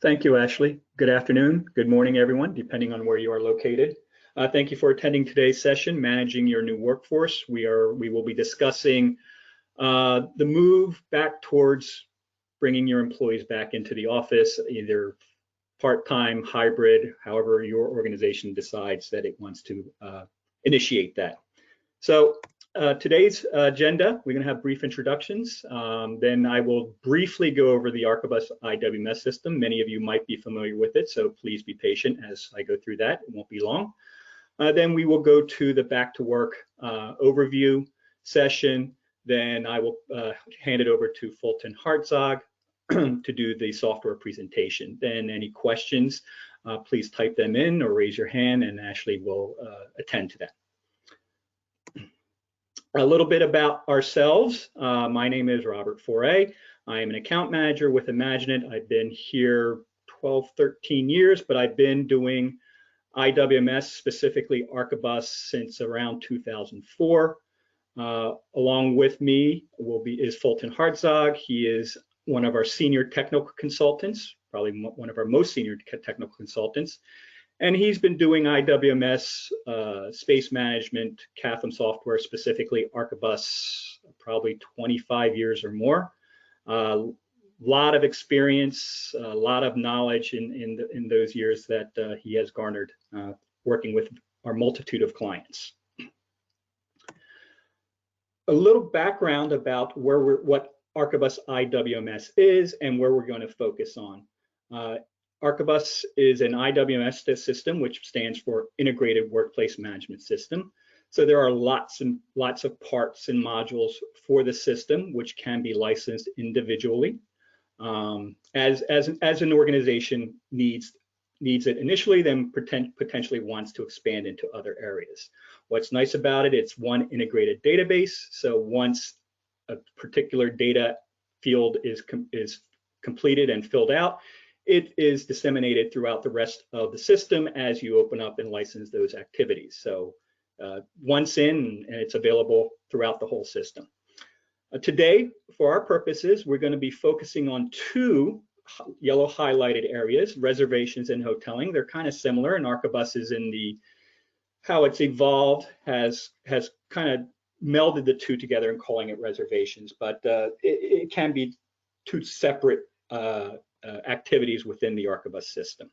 Thank you, Ashley. Good afternoon, good morning, everyone, depending on where you are located. Thank you for attending today's session, Managing Your New Workforce. We will be discussing the move back towards bringing your employees back into the office, either part-time, hybrid, however your organization decides that it wants to initiate that. So today's agenda, we're going to have brief introductions. Then I will briefly go over the Archibus IWMS system. Many of you might be familiar with it, so please be patient as I go through that. It won't be long. Then we will go to the back to work overview session. Then I will hand it over to Fulton Hartzog to do the software presentation. Then any questions, please type them in or raise your hand and Ashley will attend to that. A little bit about ourselves. My name is Robert Foray. I am an account manager with Imaginant. I've been here 12, 13 years, but I've been doing IWMS, specifically Archibus, since around 2004. Along with me is Fulton Hartzog. He is one of our senior technical consultants, probably one of our most senior technical consultants. And he's been doing IWMS, space management, CAFM software, specifically Archibus, probably 25 years or more. Lot of experience, a lot of knowledge in those years that he has garnered working with our multitude of clients. A little background about what Archibus IWMS is and where we're going to focus on. Archibus is an IWMS system, which stands for Integrated Workplace Management System. So there are lots and lots of parts and modules for the system, which can be licensed individually. As an organization needs it initially, then potentially wants to expand into other areas. What's nice about it, it's one integrated database. So once a particular data field is completed and filled out, it is disseminated throughout the rest of the system as you open up and license those activities. So once in, and it's available throughout the whole system. Today, for our purposes, we're going to be focusing on two yellow highlighted areas, reservations and hoteling. They're kind of similar, and Archibus is in how it's evolved, has kind of melded the two together and calling it reservations, but it can be two separate activities within the Archibus system.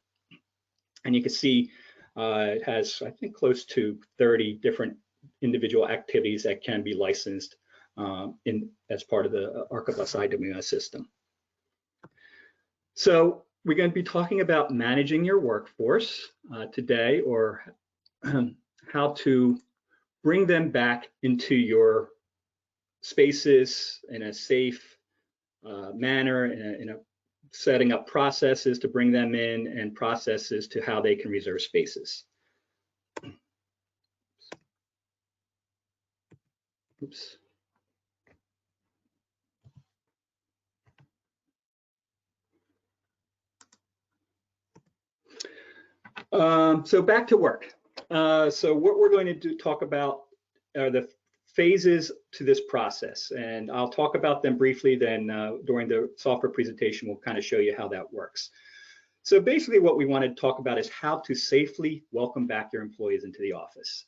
And you can see it has, I think, close to 30 different individual activities that can be licensed as part of the Archibus IWMS system. So we're going to be talking about managing your workforce today, or how to bring them back into your spaces in a safe manner, in a setting up processes to bring them in and processes to how they can reserve spaces. Oops. So back to work. So what we're going to talk about are the phases to this process, and I'll talk about them briefly. Then during the software presentation, we'll kind of show you how that works. So basically what we want to talk about is how to safely welcome back your employees into the office.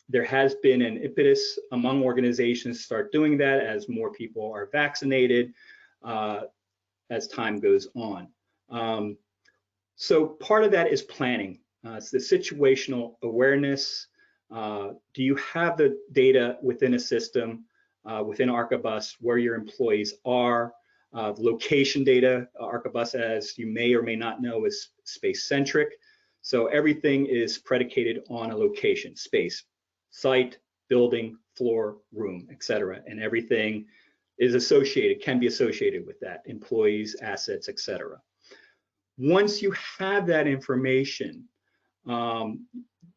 There has been an impetus among organizations to start doing that as more people are vaccinated as time goes on. So part of that is planning. It's the situational awareness. Do you have the data within a system, within Archibus, where your employees are? The location data, Archibus, as you may or may not know, is space-centric. So everything is predicated on a location, space, site, building, floor, room, etc. And everything is associated, can be associated with that, employees, assets, etc. Once you have that information,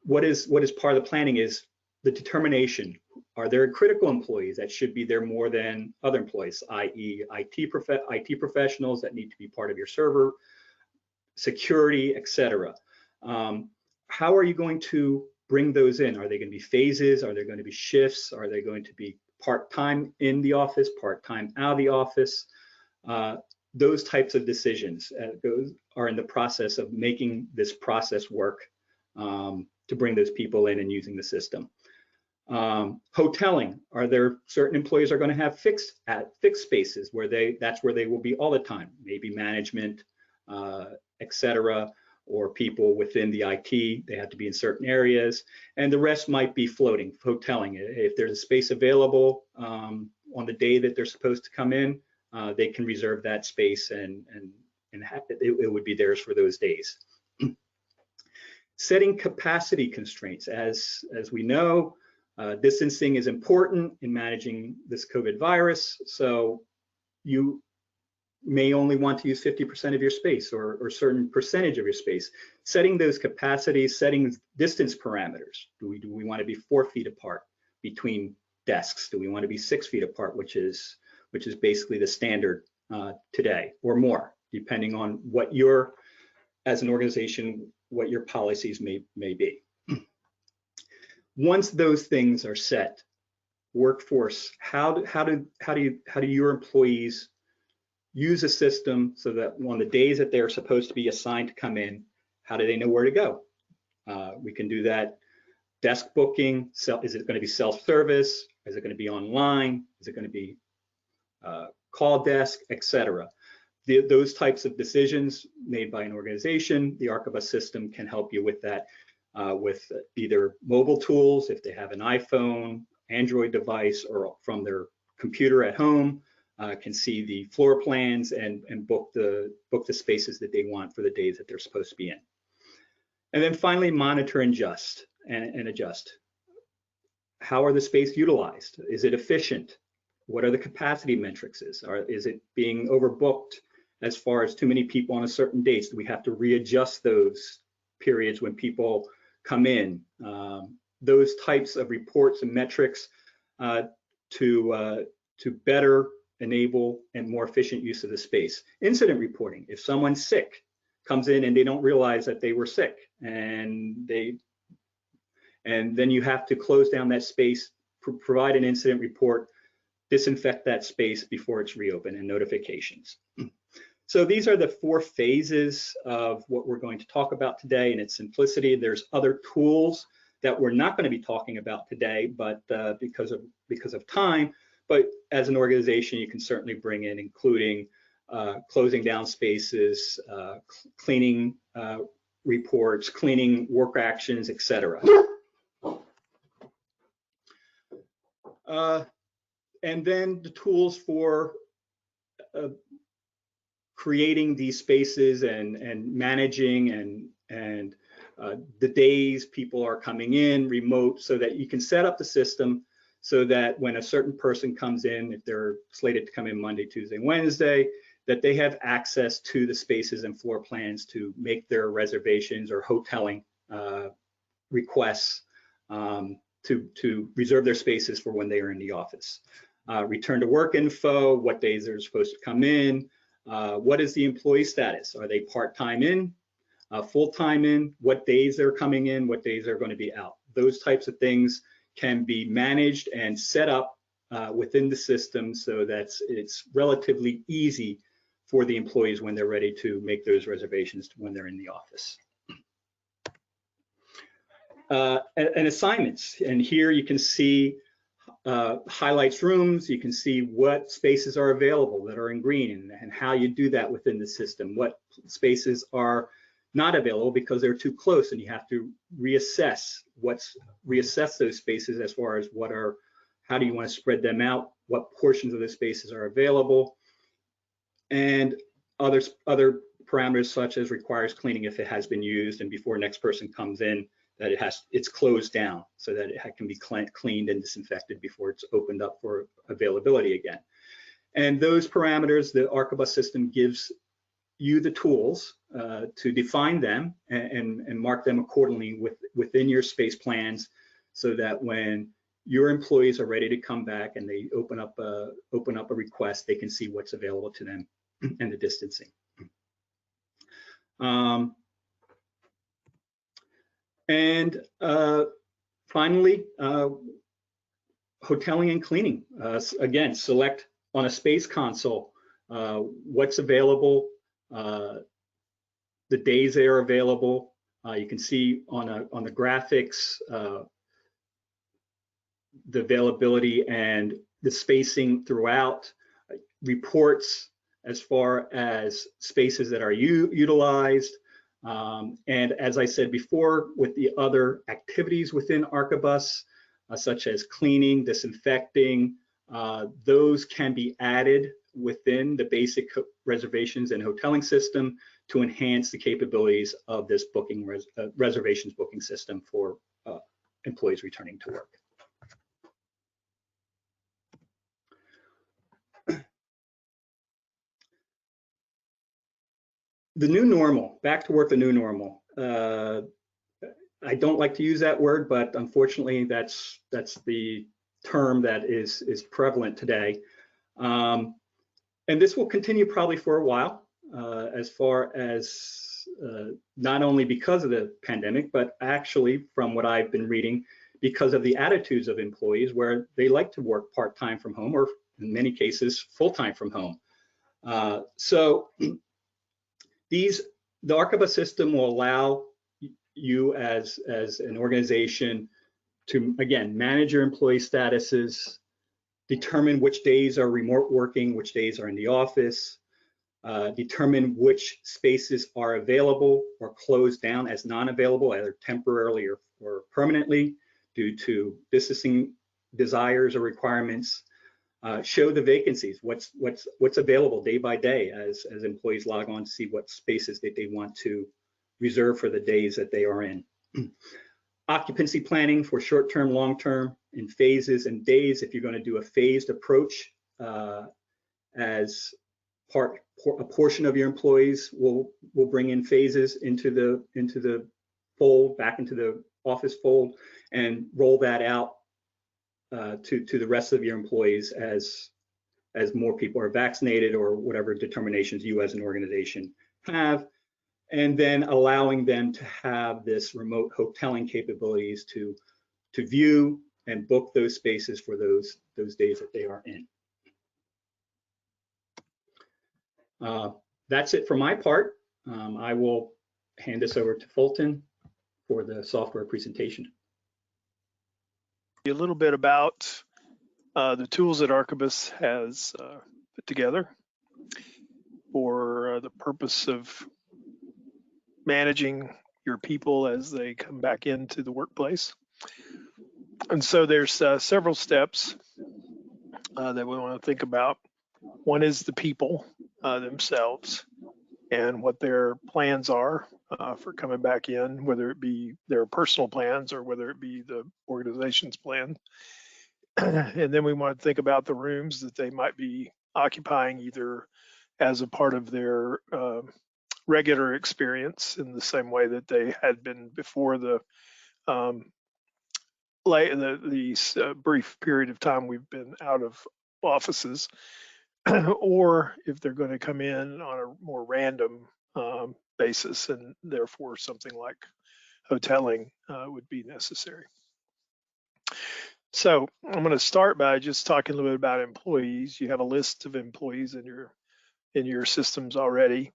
what is part of the planning is the determination. Are there critical employees that should be there more than other employees, i.e. IT professionals that need to be part of your server, security, etc. How are you going to bring those in? Are they going to be phases? Are there going to be shifts? Are they going to be part-time in the office, part-time out of the office? those types of decisions are in the process of making this process work to bring those people in and using the system. Hoteling, are there certain employees are going to have fixed spaces where that's where they will be all the time, maybe management, etc., or people within the IT, they have to be in certain areas, and the rest might be floating, hoteling. If there's a space available on the day that they're supposed to come in, they can reserve that space and it would be theirs for those days. Setting capacity constraints. As we know, distancing is important in managing this COVID virus, so you may only want to use 50% of your space or a certain percentage of your space. Setting those capacities, setting distance parameters. Do we want to be 4 feet apart between desks? Do we want to be 6 feet apart, which is basically the standard today, or more, depending on what your, as an organization, what your policies may be. Once those things are set, workforce, how do your employees use a system so that on the days that they're supposed to be assigned to come in, how do they know where to go? We can do that. Desk booking, is it going to be self-service? Is it going to be online? Is it going to be call desk, etc.? Those types of decisions made by an organization, the Archibus system can help you with that, with either mobile tools, if they have an iPhone, Android device, or from their computer at home, can see the floor plans and book the spaces that they want for the days that they're supposed to be in. And then finally, monitor and adjust. How are the space utilized? Is it efficient? What are the capacity metrics? Is it being overbooked as far as too many people on a certain date? Do we have to readjust those periods when people come in? Those types of reports and metrics to better enable and more efficient use of the space. Incident reporting. If someone's sick, comes in and they don't realize that they were sick, and then you have to close down that space, provide an incident report, disinfect that space before it's reopened, and notifications. So these are the 4 phases of what we're going to talk about today in its simplicity. There's other tools that we're not going to be talking about today, but because of time. But as an organization, you can certainly bring in, including closing down spaces, cleaning reports, cleaning work actions, etc. And then the tools for creating these spaces and managing and the days people are coming in remote, so that you can set up the system so that when a certain person comes in, if they're slated to come in Monday, Tuesday, Wednesday, that they have access to the spaces and floor plans to make their reservations or hoteling requests to reserve their spaces for when they are in the office. Return to work info, what days they're supposed to come in, what is the employee status? Are they part-time in, full-time in, what days they're coming in, what days they're going to be out? Those types of things can be managed and set up within the system so that it's relatively easy for the employees when they're ready to make those reservations when they're in the office. And assignments, and here you can see highlights rooms, you can see what spaces are available that are in green and how you do that within the system, what spaces are not available because they're too close, and you have to reassess those spaces as far as how do you want to spread them out, what portions of the spaces are available, and other parameters such as requires cleaning if it has been used, and before next person comes in, that it's closed down so that it can be cleaned and disinfected before it's opened up for availability again. And those parameters, the Archibus system gives you the tools to define them and mark them accordingly within your space plans, so that when your employees are ready to come back and they open up a request, they can see what's available to them and the distancing. And finally, hoteling and cleaning. Again, select on a space console what's available, the days they are available. You can see on the graphics the availability and the spacing throughout, reports as far as spaces that are utilized. And as I said before, with the other activities within Archibus, such as cleaning, disinfecting, those can be added within the basic reservations and hoteling system to enhance the capabilities of this booking reservations booking system for employees returning to work. The new normal, back to work, the new normal. I don't like to use that word, but unfortunately, that's the term that is prevalent today. And this will continue probably for a while, as far as not only because of the pandemic, but actually from what I've been reading, because of the attitudes of employees where they like to work part-time from home, or in many cases, full-time from home. So the Archibus system will allow you as an organization to, again, manage your employee statuses, determine which days are remote working, which days are in the office, determine which spaces are available or closed down as non-available, either temporarily or permanently due to distancing desires or requirements. Show the vacancies, what's available day by day as employees log on to see what spaces that they want to reserve for the days that they are in. Occupancy planning for short-term, long-term, in phases and days. If you're going to do a phased approach, as a portion of your employees will bring in phases into the fold, back into the office fold, and roll that out to the rest of your employees as more people are vaccinated or whatever determinations you as an organization have, and then allowing them to have this remote hoteling capabilities to view and book those spaces for those days that they are in. That's it for my part. I will hand this over to Fulton for the software presentation. A little bit about the tools that Archibus has put together for the purpose of managing your people as they come back into the workplace. And so there's several steps that we want to think about. One is the people themselves and what their plans are for coming back in, whether it be their personal plans or whether it be the organization's plan. And then we want to think about the rooms that they might be occupying either as a part of their regular experience in the same way that they had been before the brief period of time we've been out of offices, or if they're going to come in on a more random basis, and therefore something like hoteling would be necessary. So I'm going to start by just talking a little bit about employees. You have a list of employees in your systems already,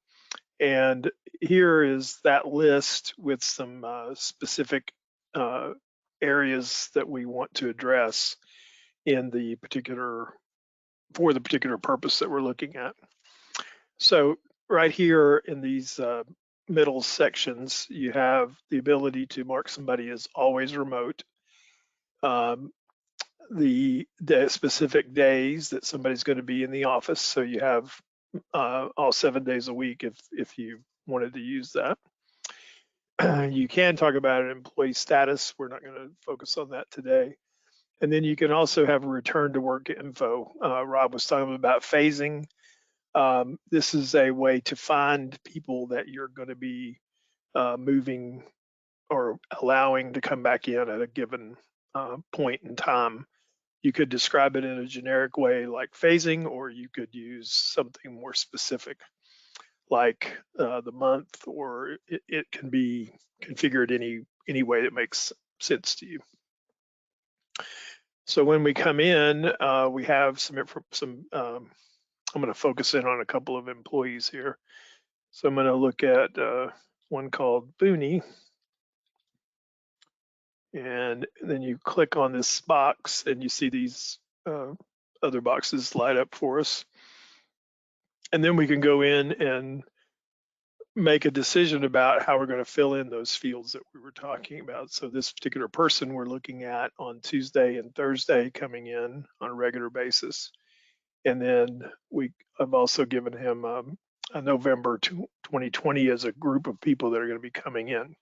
and here is that list with some specific areas that we want to address in the particular purpose that we're looking at. So right here in these middle sections, you have the ability to mark somebody as always remote, the specific days that somebody's going to be in the office. So you have all 7 days a week if you wanted to use that. You can talk about an employee status. We're not going to focus on that today. And then you can also have a return to work info. Rob was talking about phasing. This is a way to find people that you're going to be moving or allowing to come back in at a given point in time. You could describe it in a generic way like phasing, or you could use something more specific like the month, or it can be configured any way that makes sense to you. So when we come in, we have some I'm going to focus in on a couple of employees here. So I'm going to look at one called Booney. And then you click on this box and you see these other boxes light up for us. And then we can go in and make a decision about how we're going to fill in those fields that we were talking about. So this particular person we're looking at on Tuesday and Thursday coming in on a regular basis. And then I've also given him a November 2020 as a group of people that are going to be coming in.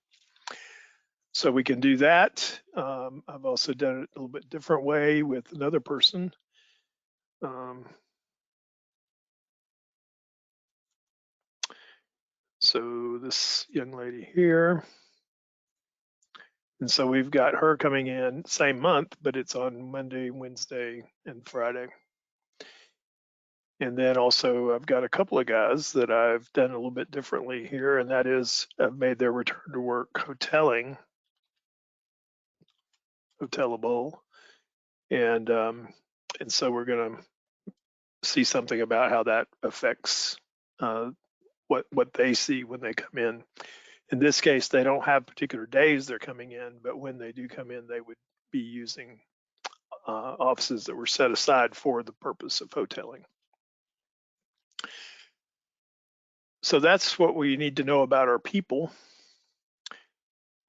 So we can do that. I've also done it a little bit different way with another person. So this young lady here. And so we've got her coming in same month, but it's on Monday, Wednesday, and Friday. And then also I've got a couple of guys that I've done a little bit differently here, and that is I've made their return to work hotelable. And so we're going to see something about how that affects what they see when they come in. In this case, they don't have particular days they're coming in, but when they do come in, they would be using offices that were set aside for the purpose of hoteling. So that's what we need to know about our people.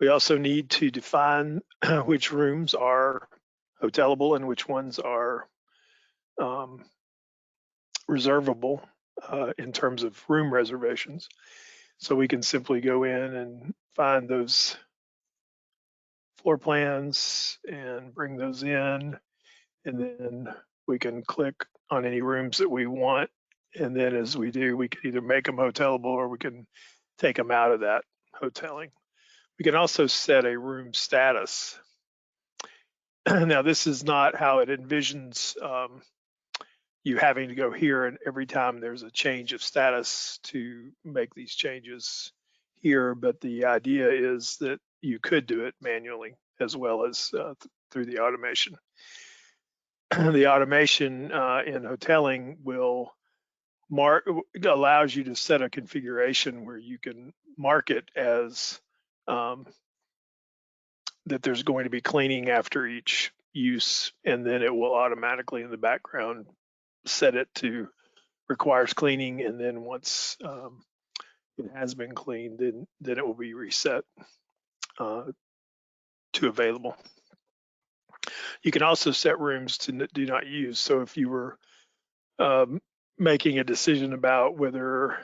We also need to define which rooms are hotelable and which ones are reservable in terms of room reservations. So we can simply go in and find those floor plans and bring those in, and then we can click on any rooms that we want. And then as we do, we can either make them hotelable or we can take them out of that hoteling. We can also set a room status. Now, this is not how it envisions you having to go here and every time there's a change of status to make these changes here, but the idea is that you could do it manually as well as through the automation. The automation in hoteling will allows you to set a configuration where you can mark it as that there's going to be cleaning after each use, and then it will automatically in the background set it to requires cleaning, and then once it has been cleaned, then it will be reset to available. You can also set rooms to do not use. So if you were making a decision about whether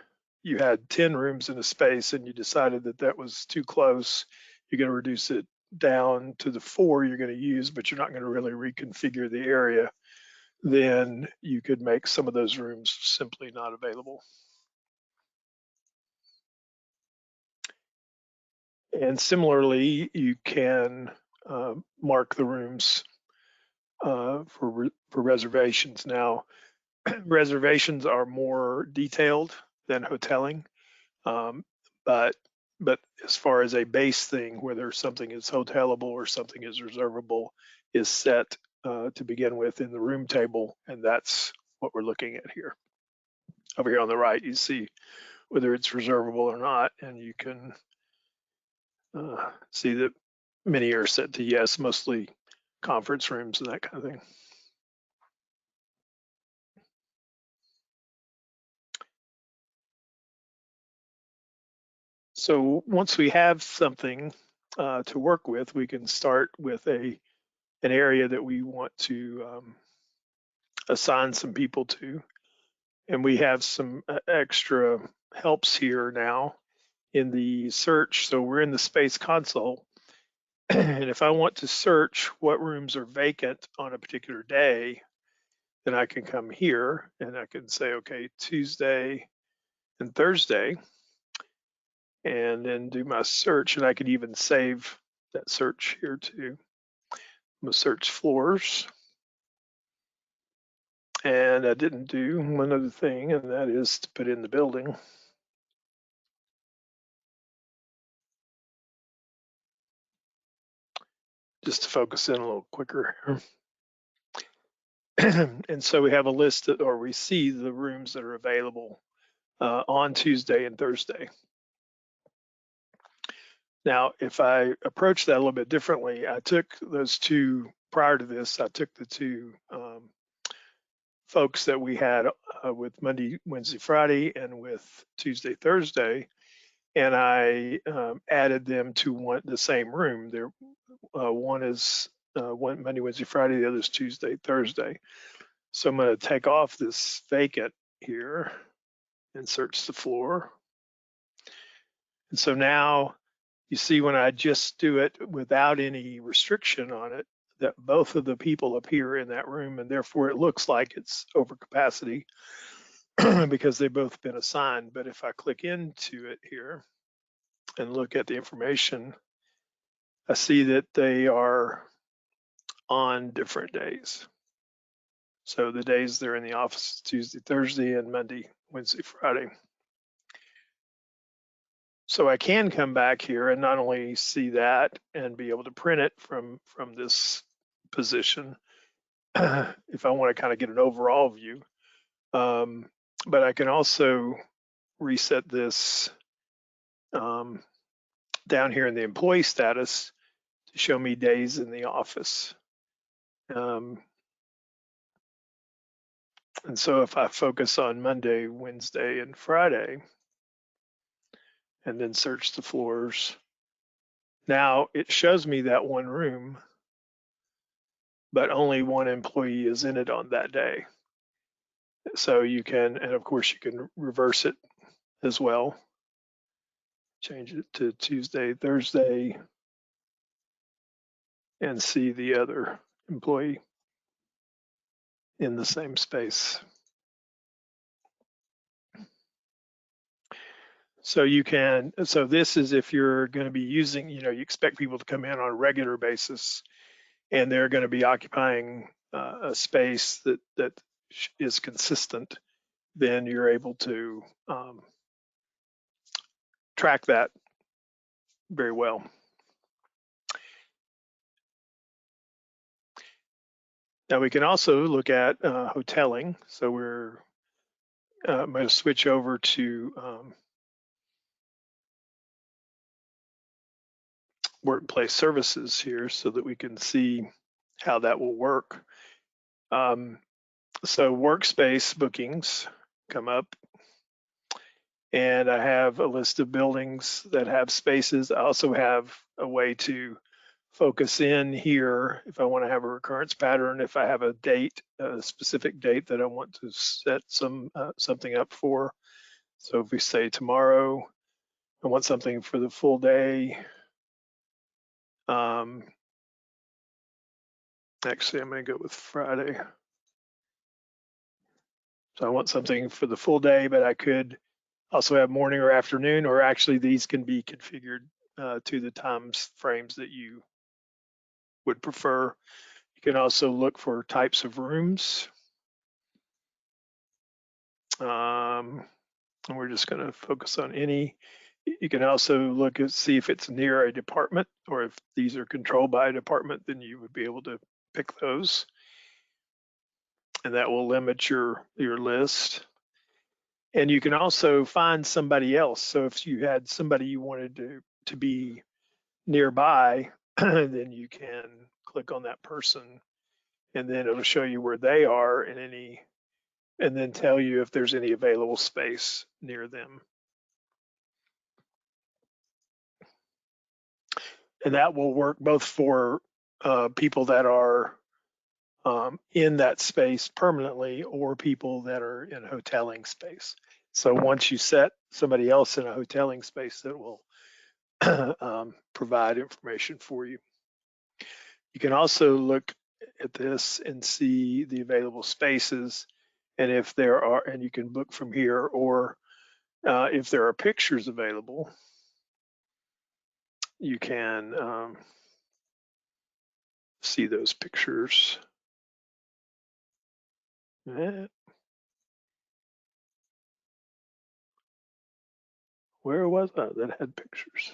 you had 10 rooms in a space and you decided that that was too close, you're going to reduce it down to the 4 you're going to use, but you're not going to really reconfigure the area, then you could make some of those rooms simply not available. And similarly, you can mark the rooms for reservations. Now, reservations are more detailed than hoteling, but as far as a base thing, whether something is hotelable or something is reservable, is set to begin with in the room table, and that's what we're looking at here. Over here on the right, you see whether it's reservable or not, and you can see that many are set to yes, mostly conference rooms and that kind of thing. So once we have something to work with, we can start with an area that we want to assign some people to. And we have some extra helps here now in the search. So we're in the space console. And if I want to search what rooms are vacant on a particular day, then I can come here and I can say, okay, Tuesday and Thursday, and then do my search. And I could even save that search here too. I'm gonna search floors. And I didn't do one other thing, and that is to put in the building. Just to focus in a little quicker here. And so we have a list or we see the rooms that are available on Tuesday and Thursday. Now, if I approach that a little bit differently, I took those two, prior to this, I took the two folks that we had with Monday, Wednesday, Friday, and with Tuesday, Thursday, and I added them to the same room. There, one is one Monday, Wednesday, Friday, the other is Tuesday, Thursday. So I'm going to take off this vacant here and search the floor. And so now you see when I just do it without any restriction on it, that both of the people appear in that room, and therefore it looks like it's over capacity because they've both been assigned. But if I click into it here and look at the information, I see that they are on different days. So the days they're in the office, Tuesday, Thursday, and Monday, Wednesday, Friday. So I can come back here and not only see that and be able to print it from this position, if I want to kind of get an overall view, but I can also reset this down here in the employee status to show me days in the office. And so if I focus on Monday, Wednesday, and Friday, and then search the floors, now it shows me that one room, but only one employee is in it on that day. So you can, and of course you can reverse it as well. Change it to Tuesday, Thursday, and see the other employee in the same space. So you can, so this is if you're going to be using, you expect people to come in on a regular basis and they're going to be occupying a space that is consistent, then you're able to track that very well. Now we can also look at hoteling. So I'm going to switch over to workplace services here so that we can see how that will work. So workspace bookings come up, and I have a list of buildings that have spaces. I also have a way to focus in here if I want to have a recurrence pattern, if I have a date, a specific date that I want to set something up for. So if we say tomorrow, I want something for the full day. Actually, I'm going to go with Friday. So I want something for the full day, but I could also have morning or afternoon, or actually these can be configured to the times frames that you would prefer. You can also look for types of rooms. And we're just going to focus on any. You can also look and see if it's near a department, or if these are controlled by a department, then you would be able to pick those. And that will limit your list. And you can also find somebody else. So if you had somebody you wanted to be nearby, then you can click on that person, and then it'll show you where they are and then tell you if there's any available space near them. And that will work both for people that are in that space permanently, or people that are in hoteling space. So once you set somebody else in a hoteling space, that will provide information for you. You can also look at this and see the available spaces, and if there are, and you can book from here, or if there are pictures available, you can see those pictures. Where was that had pictures?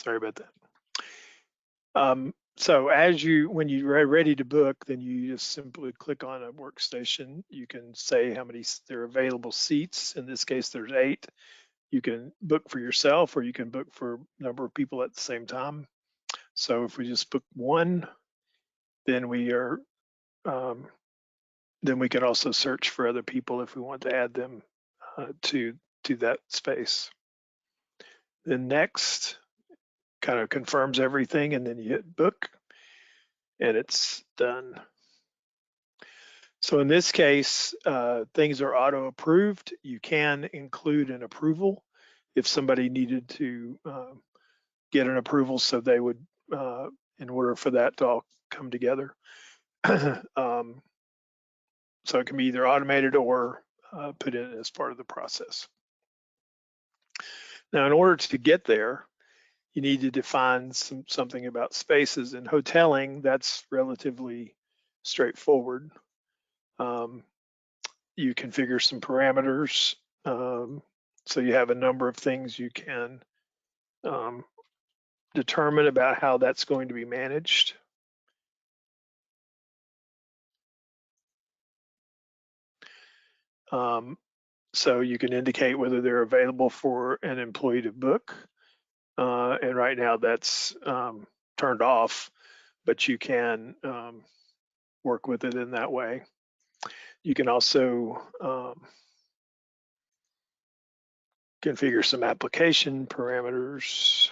Sorry about that. So when you're ready to book, then you just simply click on a workstation. You can say how many there are available seats. In this case, there's 8. You can book for yourself, or you can book for a number of people at the same time. So if we just book 1, then we can also search for other people if we want to add them to that space. Then next kind of confirms everything, and then you hit book, and it's done. So in this case, things are auto approved. You can include an approval if somebody needed to get an approval, so they would, in order for that to all come together. So it can be either automated or put in as part of the process. Now, in order to get there, you need to define something about spaces. In hoteling, that's relatively straightforward. You configure some parameters. So you have a number of things you can determine about how that's going to be managed. So you can indicate whether they're available for an employee to book. And right now that's turned off, but you can work with it in that way. You can also configure some application parameters.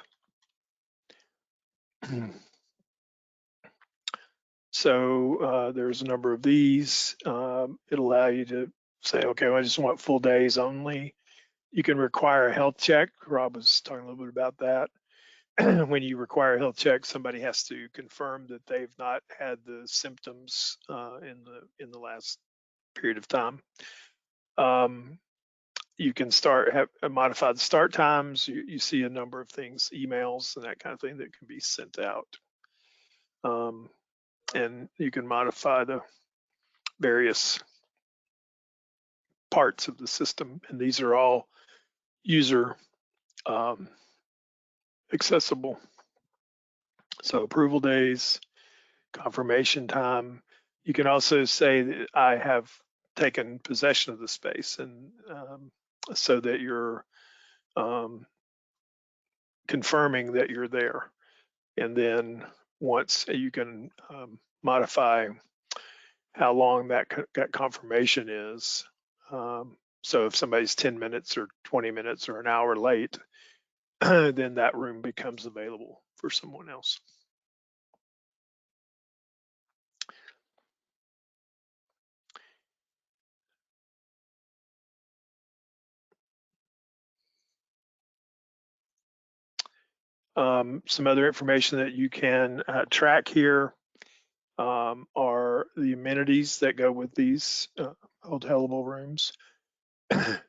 So there's a number of these. It'll allow you to say, okay, well, I just want full days only. You can require a health check. Rob was talking a little bit about that. When you require a health check, somebody has to confirm that they've not had the symptoms in the last period of time. You can modify the start times. You see a number of things, emails and that kind of thing that can be sent out. And you can modify the various parts of the system, and these are all user accessible. So approval days, confirmation time. You can also say that I have taken possession of the space, and so that you're confirming that you're there. And then once you can modify how long that confirmation is. So if somebody's 10 minutes or 20 minutes or an hour late, then that room becomes available for someone else. Some other information that you can track here are the amenities that go with these hotelable rooms.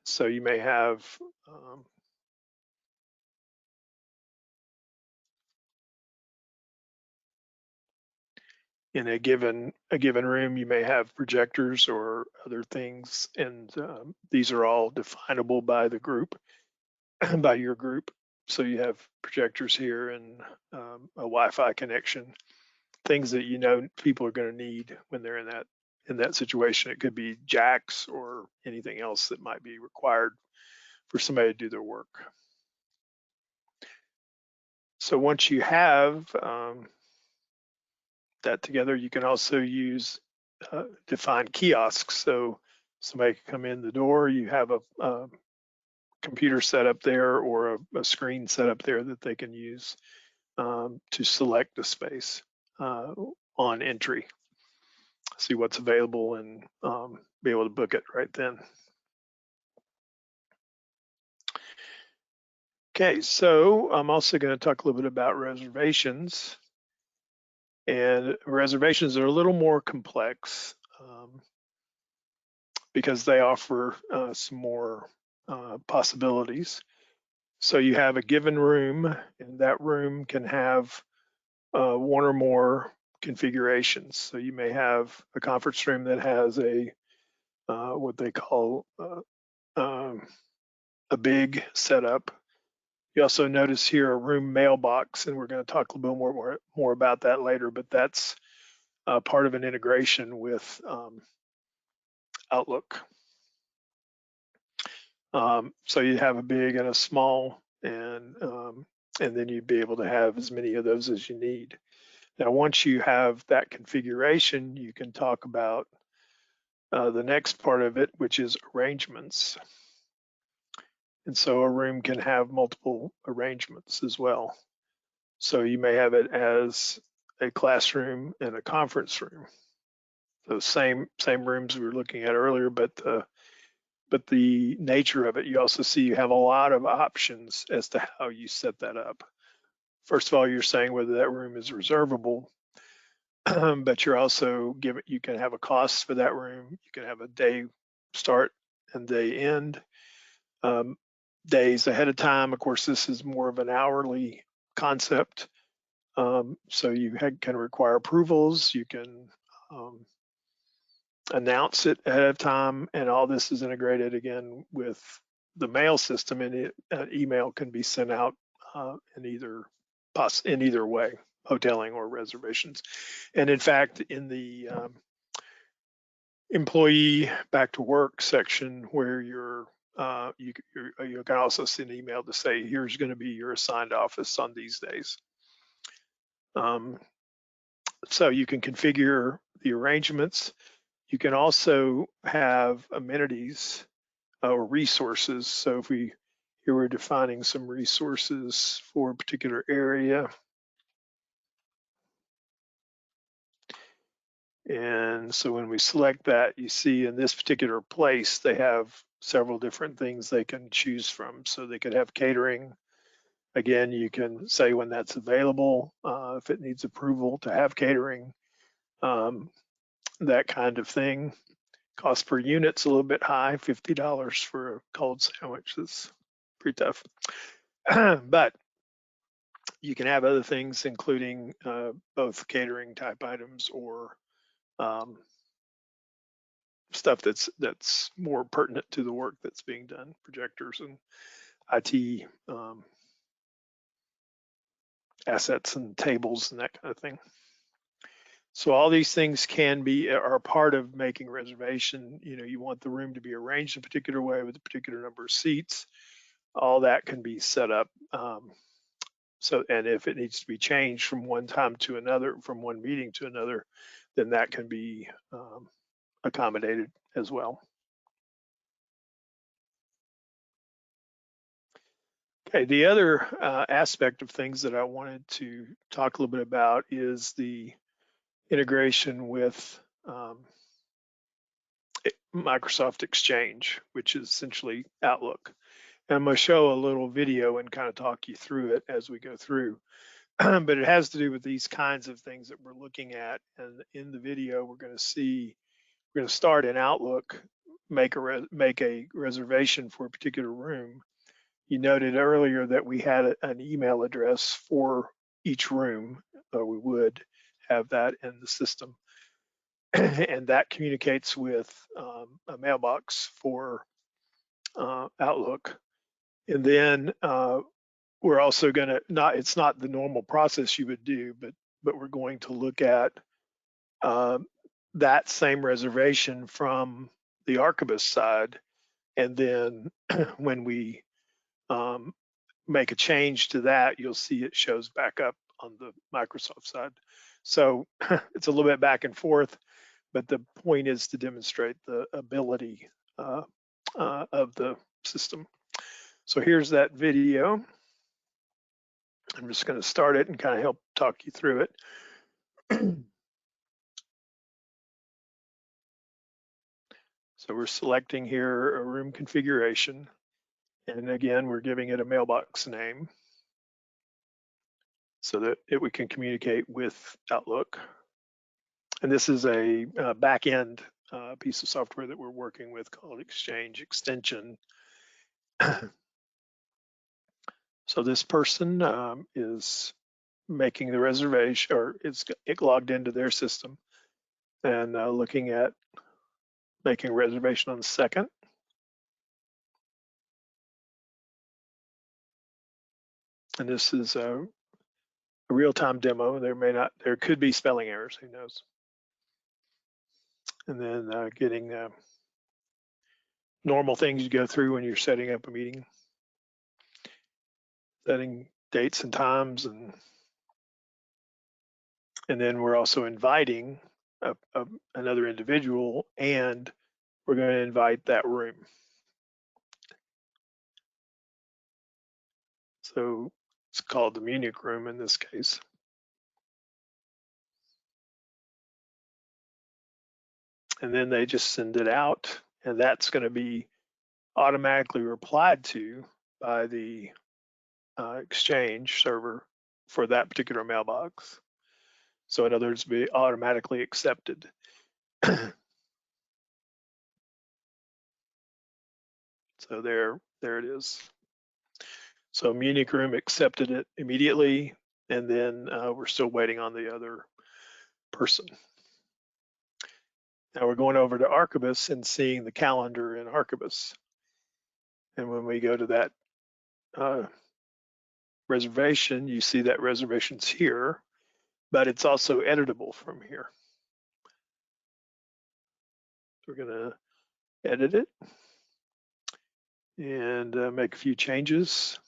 So you may have in a given room, you may have projectors or other things, and these are all definable by the group, by your group. So you have projectors here and a Wi-Fi connection, things that you know people are going to need when they're in that situation. It could be jacks or anything else that might be required for somebody to do their work. So once you have that together, you can also use define kiosks. So somebody can come in the door, you have a computer set up there or a screen set up there that they can use to select the space on entry, see what's available, and be able to book it right then. Okay, so I'm also going to talk a little bit about reservations. And reservations are a little more complex because they offer some more possibilities. So you have a given room, and that room can have one or more configurations. So you may have a conference room that has a what they call a big setup. You also notice here a room mailbox, and we're going to talk a little bit more about that later, but that's part of an integration with Outlook. So you have a big and a small, and then you'd be able to have as many of those as you need. Now, once you have that configuration, you can talk about the next part of it, which is arrangements. And so a room can have multiple arrangements as well. So you may have it as a classroom and a conference room. Those same rooms we were looking at earlier, but the nature of it, you also see you have a lot of options as to how you set that up. First of all, you're saying whether that room is reservable, but you're also you can have a cost for that room. You can have a day start and day end, days ahead of time. Of course, this is more of an hourly concept. So you can require approvals. You can announce it ahead of time, and all this is integrated again with the mail system, and email can be sent out in either way, hoteling or reservations. And in fact, in the employee back to work section, where you can also send an email to say, here's going to be your assigned office on these days. So you can configure the arrangements. You can also have amenities or resources. So if here we're defining some resources for a particular area. And so when we select that, you see in this particular place, they have several different things they can choose from. So they could have catering. Again, you can say when that's available, if it needs approval to have catering, that kind of thing. Cost per unit's a little bit high, $50 for a cold sandwich. That's pretty tough. But you can have other things, including both catering type items or stuff that's more pertinent to the work that's being done, projectors and IT assets and tables and that kind of thing. So all these things are part of making a reservation. You know, you want the room to be arranged in a particular way with a particular number of seats. All that can be set up. And if it needs to be changed from one time to another, from one meeting to another, then that can be accommodated as well. Okay, the other aspect of things that I wanted to talk a little bit about is the integration with Microsoft Exchange, which is essentially Outlook. And I'm going to show a little video and kind of talk you through it as we go through. But it has to do with these kinds of things that we're looking at. And in the video, we're going to start in Outlook, make a reservation for a particular room. You noted earlier that we had an email address for each room, or we would have that in the system. And that communicates with a mailbox for Outlook. And then we're also going to it's not the normal process you would do, but we're going to look at that same reservation from the Archibus side. And then when we make a change to that, you'll see it shows back up on the Microsoft side. So it's a little bit back and forth, but the point is to demonstrate the ability of the system. So here's that video. I'm just going to start it and kind of help talk you through it. So we're selecting here a room configuration. And again, we're giving it a mailbox name so that we can communicate with Outlook. And this is a back-end piece of software that we're working with called Exchange Extension. So this person is making the reservation, or it's logged into their system and looking at making a reservation on the 2nd. And this is a real-time demo. There could be spelling errors, who knows. And then getting normal things you go through when you're setting up a meeting, setting dates and times, and then we're also inviting another individual, and we're going to invite that room. So it's called the Munich room in this case. And then they just send it out, and that's going to be automatically replied to by the Exchange server for that particular mailbox. So in other words, be automatically accepted. So there it is. So Munich room accepted it immediately, and then we're still waiting on the other person. Now we're going over to Archibus and seeing the calendar in Archibus. And when we go to that reservation, you see that reservation's here, but it's also editable from here. We're gonna edit it and make a few changes.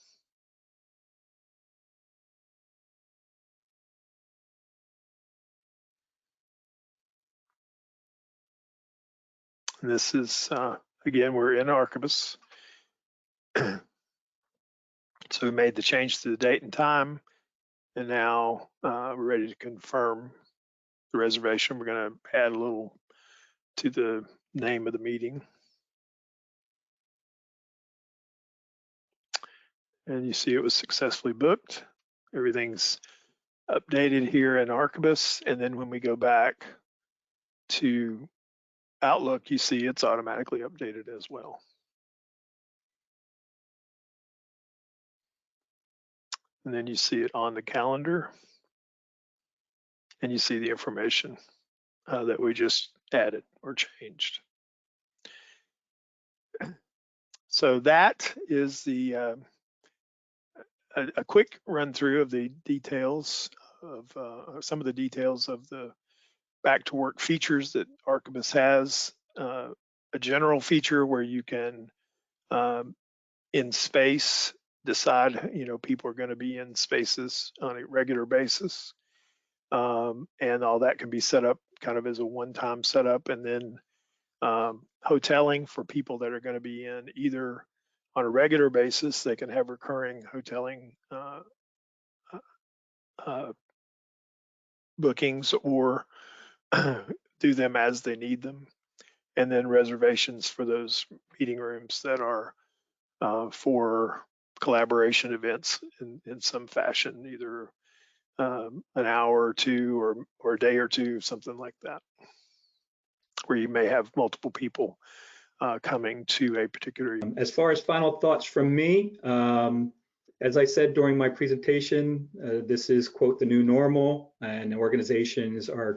And this is, again, we're in Archibus. So we made the change to the date and time, and now we're ready to confirm the reservation. We're going to add a little to the name of the meeting. And you see it was successfully booked. Everything's updated here in Archibus, and then when we go back to Outlook, you see it's automatically updated as well. And then you see it on the calendar, and you see the information that we just added or changed. So that is the a quick run through of the details of some of the details of the back to work features that Archibus has. A general feature where you can in space decide, people are going to be in spaces on a regular basis, and all that can be set up kind of as a one-time setup. And then hoteling for people that are going to be in either on a regular basis, they can have recurring hoteling bookings, or do them as they need them. And then reservations for those meeting rooms that are for collaboration events in some fashion, either an hour or two or a day or two, something like that, where you may have multiple people coming to a particular event. As far as final thoughts from me, as I said during my presentation, this is, quote, the new normal, and organizations are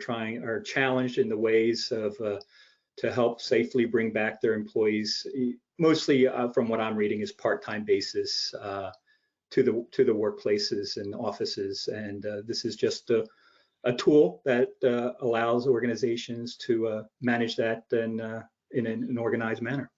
challenged in the ways of to help safely bring back their employees, mostly from what I'm reading is part-time basis, to the workplaces and offices. And this is just a tool that allows organizations to manage that in an organized manner.